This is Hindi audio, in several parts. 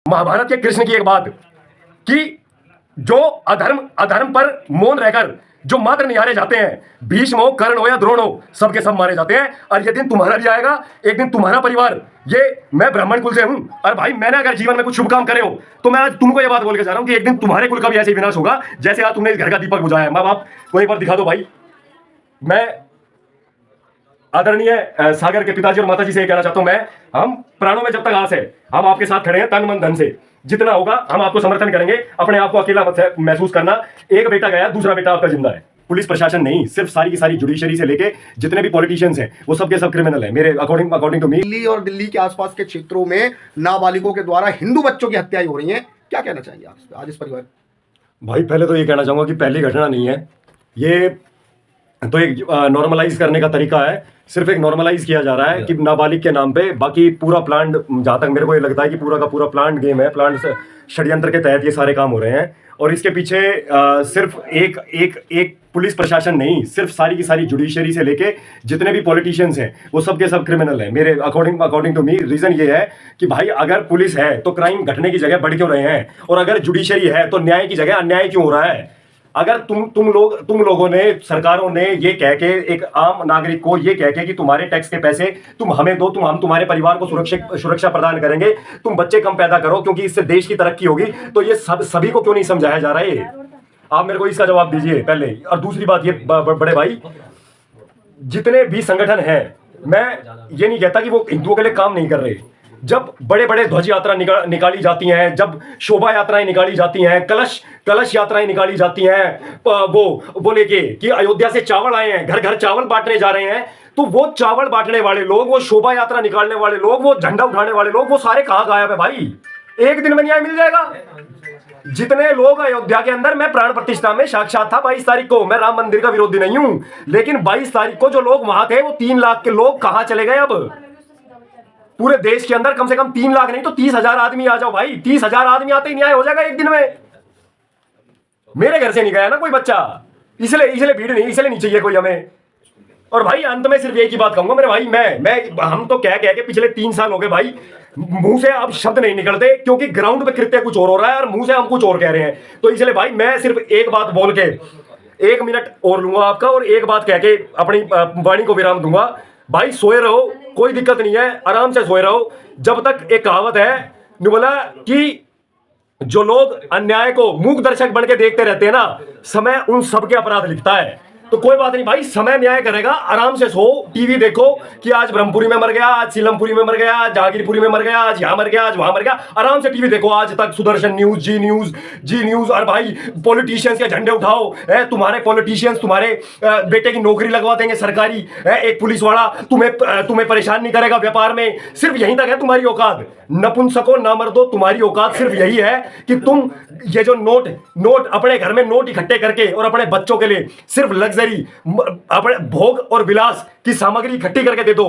महाभारत के कृष्ण की एक बात कि जो अधर्म अधर्म पर मौन रहकर जो मात्र निहारे जाते हैं, भीष्म हो, कर्ण हो या द्रोण हो, सबके सब मारे जाते हैं। और ये दिन तुम्हारा भी आएगा, एक दिन तुम्हारा परिवार, ये मैं ब्राह्मण कुल से हूं और भाई मैंने अगर जीवन में कुछ शुभ काम करे हो तो मैं आज तुमको ये बात बोल के जा रहा हूं कि एक दिन तुम्हारे कुल का भी ऐसे ही विनाश होगा जैसे आज तुमने इस घर का दीपक बुझाया। माँ बाप को एक बार दिखा दो भाई। मैं आदरणीय सागर के पिताजी और माताजी से कहना चाहता हूं, मैं हम प्राणों में जब तक आस है हम आपके साथ खड़े हैं, तन मन धन से जितना होगा हम आपको समर्थन करेंगे। अपने आप को अकेला मत महसूस करना। एक बेटा गया, दूसरा बेटा आपका जिंदा है। पुलिस प्रशासन नहीं, सिर्फ सारी की सारी जुडिशरी से लेके जितने भी पॉलिटिशियंस हैं वो सब के सब क्रिमिनल हैं मेरे अकॉर्डिंग टू मी। दिल्ली और दिल्ली के आसपास के क्षेत्रों में नाबालिगों के द्वारा हिंदू बच्चों की हत्याएं हो रही हैं, क्या कहना चाहेंगे आप आज इस परिवार? भाई पहले तो ये कहना चाहूंगा कि पहली घटना नहीं है ये, तो एक नॉर्मलाइज करने का तरीका है। सिर्फ एक नॉर्मलाइज किया जा रहा है कि नाबालिग के नाम पे, बाकी पूरा प्लान, जहां तक मेरे को ये लगता है कि पूरा का पूरा प्लान गेम है, प्लान षड्यंत्र के तहत ये सारे काम हो रहे हैं। और इसके पीछे सिर्फ एक पुलिस प्रशासन नहीं, सिर्फ सारी की सारी जुडिशरी से लेके जितने भी पॉलिटिशियंस हैं वो सब के सब क्रिमिनल हैं मेरे अकॉर्डिंग टू मी। रीजन ये है कि भाई अगर पुलिस है तो क्राइम घटने की जगह बढ़ क्यों रहे हैं, और अगर जुडिशरी है तो न्याय की जगह अन्याय क्यों हो रहा है। अगर तुम लोगों ने, सरकारों ने ये कह के, एक आम नागरिक को ये कह के कि तुम्हारे टैक्स के पैसे तुम हमें दो, हम तुम्हारे परिवार को सुरक्षा प्रदान करेंगे, तुम बच्चे कम पैदा करो क्योंकि इससे देश की तरक्की होगी, तो ये सभी को क्यों नहीं समझाया जा रहा है? आप मेरे को इसका जवाब दीजिए पहले। और दूसरी बात ये बड़े भाई, जितने भी संगठन हैं, मैं ये नहीं कहता कि वो हिंदुओं के लिए काम नहीं कर रहे। जब बड़े बड़े ध्वज यात्रा निकाली जाती हैं, जब शोभा यात्राएं निकाली जाती हैं, कलश यात्राएं निकाली जाती हैं, वो बोले कि अयोध्या से चावल आए हैं, घर घर चावल बांटने जा रहे हैं, तो वो चावल बांटने वाले लोग, वो शोभा यात्रा निकालने वाले लोग, वो झंडा उठाने वाले लोग, वो सारे कहां गायब है भाई? एक दिन में न्याय मिल जाएगा? जितने लोग अयोध्या के अंदर, मैं प्राण प्रतिष्ठा में साक्षात था 22 तारीख को, मैं राम मंदिर का विरोधी नहीं हूं, लेकिन 22 तारीख को जो लोग वहां थे वो 3 लाख के लोग कहां चले गए? अब पूरे देश के अंदर कम से कम 3 लाख नहीं तो 30,000 आदमी आ जाओ भाई। 30,000 आदमी आते ही न्याय हो जाएगा एक दिन में। मेरे घर से नहीं गया ना कोई बच्चा, इसलिए भीड़ नहीं, इसलिए नहीं चाहिए कोई हमें। और भाई अंत में सिर्फ एक ही बात कहूंगा मेरे भाई, हम तो कह के पिछले 3 साल हो गए भाई, मुंह से अब शब्द नहीं निकलते क्योंकि ग्राउंड पे कृत्य कुछ और हो रहा है और मुंह से हम कुछ और कह रहे हैं। तो इसलिए भाई मैं सिर्फ एक बात बोल के 1 मिनट और लूंगा आपका, और एक बात कह के अपनी वाणी को विराम दूंगा। भाई सोए रहो, कोई दिक्कत नहीं है, आराम से सोए रहो। जब तक एक कहावत है बोला कि जो लोग अन्याय को मूक दर्शक बन के देखते रहते हैं ना, समय उन सबके अपराध लिखता है। तो कोई बात नहीं भाई, समय न्याय करेगा, आराम से सो, टीवी देखो कि आज ब्रह्मपुरी में मर गया, आज सीलमपुरी में मर गया, आज जहांगीरपुरी में मर गया, आज यहां मर गया, आज वहां मर गया। आराम से टीवी देखो, आज तक, सुदर्शन न्यूज, जी न्यूज। और भाई पॉलिटिशियंस के झंडे उठाओ, तुम्हारे पॉलिटिशियंस तुम्हारे बेटे की नौकरी लगवा देंगे सरकारी, एक पुलिस वाला तुम्हें परेशान नहीं करेगा व्यापार में। सिर्फ यहीं तक है तुम्हारी औकात, नपुंसको ना मर्दो, तुम्हारी औकात सिर्फ यही है कि तुम ये जो नोट अपने घर में नोट इकट्ठे करके और अपने बच्चों के लिए सिर्फ लग्जरी, अपने भोग और विलास की सामग्री इकट्ठी करके दे दो।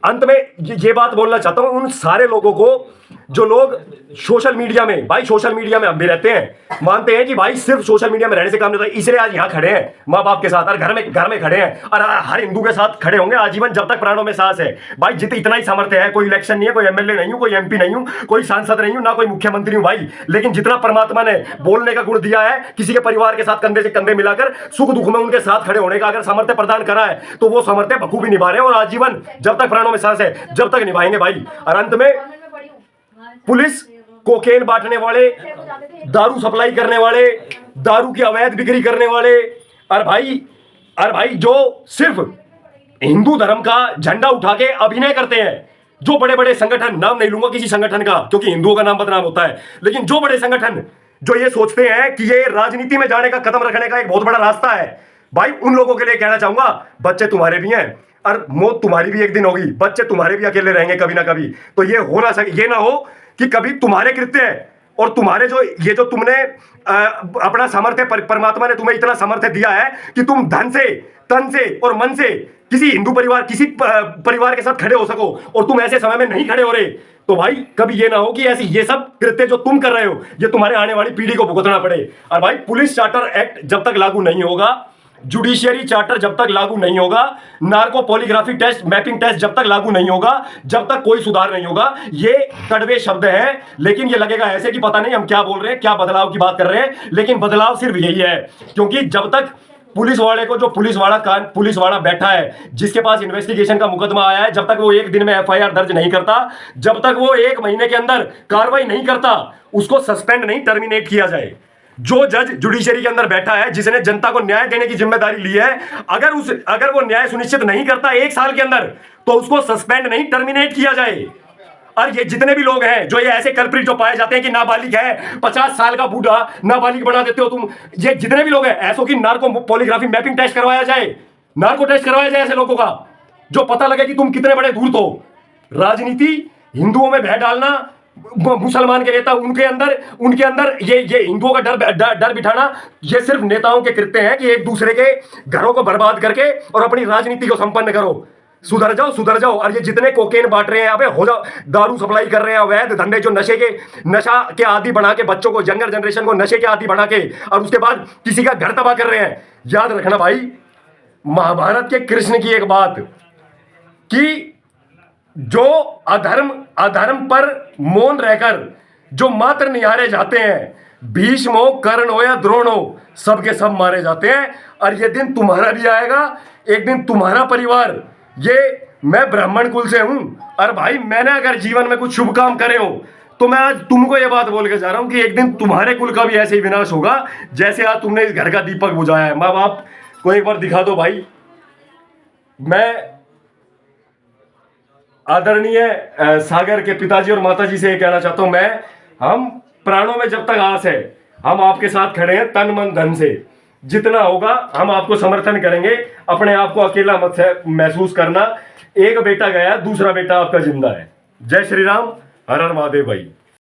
अंत में ये बात बोलना चाहता हूं उन सारे लोगों को जो लोग सोशल मीडिया में, भाई सोशल मीडिया में हम भी रहते हैं, मानते हैं कि भाई सिर्फ सोशल मीडिया में रहने से काम नहीं होता, इसलिए आज यहां खड़े हैं माँ बाप के साथ, और घर में खड़े हैं, और हर हिंदू के साथ खड़े होंगे आजीवन जब तक प्राणों में सांस है। भाई इतना ही सामर्थ्य है, कोई इलेक्शन नहीं है, कोई एमएलए नहीं हूं, कोई एमपी नहीं हूं, कोई सांसद नहीं हूं, ना कोई मुख्यमंत्री हूं भाई, लेकिन जितना परमात्मा ने बोलने का गुण दिया है, किसी के परिवार के साथ कंधे से कंधे मिलाकर सुख दुख में उनके साथ खड़े होने का अगर सामर्थ्य प्रदान करा है तो वो सामर्थ्य बखूबी निभा रहे हैं, और आजीवन जब तक प्राणों में सांस है जब तक निभाएंगे भाई। और अंत में पुलिस कोकेन बांटने वाले, दारू सप्लाई करने वाले, दारू की अवैध बिक्री करने वाले, और भाई जो सिर्फ हिंदू धर्म का झंडा उठा के अभिनय करते हैं, जो बड़े बड़े संगठन, नाम नहीं लूंगा किसी संगठन का क्योंकि हिंदुओं का नाम बदनाम होता है, लेकिन जो बड़े संगठन जो ये सोचते हैं कि ये राजनीति में जाने का, कदम रखने का एक बहुत बड़ा रास्ता है, भाई उन लोगों के लिए कहना चाहूंगा, बच्चे तुम्हारे भी हैं और मौत तुम्हारी भी एक दिन होगी, बच्चे तुम्हारे भी अकेले रहेंगे कभी ना कभी। तो ये ना हो कि कभी तुम्हारे कृत्य और तुम्हारे जो तुमने अपना सामर्थ्य, परमात्मा ने तुम्हें इतना सामर्थ्य दिया है कि तुम धन से, तन से और मन से किसी हिंदू परिवार, किसी परिवार के साथ खड़े हो सको, और तुम ऐसे समय में नहीं खड़े हो रहे, तो भाई कभी ये ना हो कि ऐसी ये सब कृत्य जो तुम कर रहे हो ये तुम्हारे आने वाली पीढ़ी को भुगतना पड़े। और भाई पुलिस चार्टर एक्ट जब तक लागू नहीं होगा, जुडिशियरी चार्टर जब तक लागू नहीं होगा, narco polygraphy test, mapping test जब तक लागू नहीं होगा, जब तक कोई सुधार नहीं होगा। ये कड़वे शब्द हैं, लेकिन ये लगेगा ऐसे कि पता नहीं हम क्या बोल रहे हैं, क्या बदलाव की बात कर रहे हैं, लेकिन बदलाव सिर्फ यही है। क्योंकि जब तक पुलिस वाले को, जो पुलिस वाला बैठा है, जिसके पास इन्वेस्टिगेशन का मुकदमा आया है, जब तक वो एक दिन में एफआईआर दर्ज नहीं करता, जब तक वो एक महीने के अंदर कार्रवाई नहीं करता, उसको सस्पेंड नहीं, टर्मिनेट किया जाए। जो जज जुडिशरी के अंदर बैठा है, जिसने जनता को न्याय देने की जिम्मेदारी ली है, अगर वो न्याय सुनिश्चित नहीं करता एक साल के अंदर, तो उसको सस्पेंड नहीं, टर्मिनेट किया जाए। और ये जितने भी लोग हैं जो ये ऐसे कल्प्रिट जो पाए जाते हैं कि नाबालिग है, 50 साल का बूढ़ा नाबालिग बना देते हो तुम, ये जितने भी लोग हैं, ऐसों की नार्को पॉलीग्राफी मैपिंग टेस्ट करवाया जाए, नार्को टेस्ट करवाया जाए ऐसे लोगों का, जो पता लगे कि तुम कितने बड़े धूर्त हो। राजनीति, हिंदुओं में भय डालना, मुसलमान के नेता उनके अंदर ये हिंदुओं का डर बिठाना, ये सिर्फ नेताओं के कृत्य हैं कि एक दूसरे के घरों को बर्बाद करके और अपनी राजनीति को संपन्न करो। सुधर जाओ। और ये जितने कोकेन बांट रहे हैं, अबे हो जाओ, दारू सप्लाई कर रहे हैं, अवैध धंधे, जो नशा के आदि बना के बच्चों को, यंगर जनरेशन को नशे के आदि बना के, और उसके बाद किसी का घर तबाह कर रहे हैं। याद रखना भाई, महाभारत के कृष्ण की एक बात, कि जो अधर्म पर मौन रहकर जो मात्र निहारे जाते हैं, भीष्म हो, कर्ण हो या द्रोण हो, सबके सब मारे जाते हैं। और ये दिन तुम्हारा भी आएगा, एक दिन तुम्हारा परिवार, ये मैं ब्राह्मण कुल से हूं, और भाई मैंने अगर जीवन में कुछ शुभ काम करे हो, तो मैं आज तुमको ये बात बोल के जा रहा हूं कि एक दिन तुम्हारे कुल का भी ऐसे ही विनाश होगा, जैसे आज तुमने इस घर का दीपक बुझाया है। माँ बाप को एक बार दिखा दो भाई। मैं आदरणीय सागर के पिताजी और माताजी से ये कहना चाहता हूं, हम प्राणों में जब तक आस है, हम आपके साथ खड़े हैं, तन मन धन से। जितना होगा हम आपको समर्थन करेंगे। अपने आप को अकेला मत महसूस करना। एक बेटा गया, दूसरा बेटा आपका जिंदा है। जय श्री राम, हर हर महादेव भाई।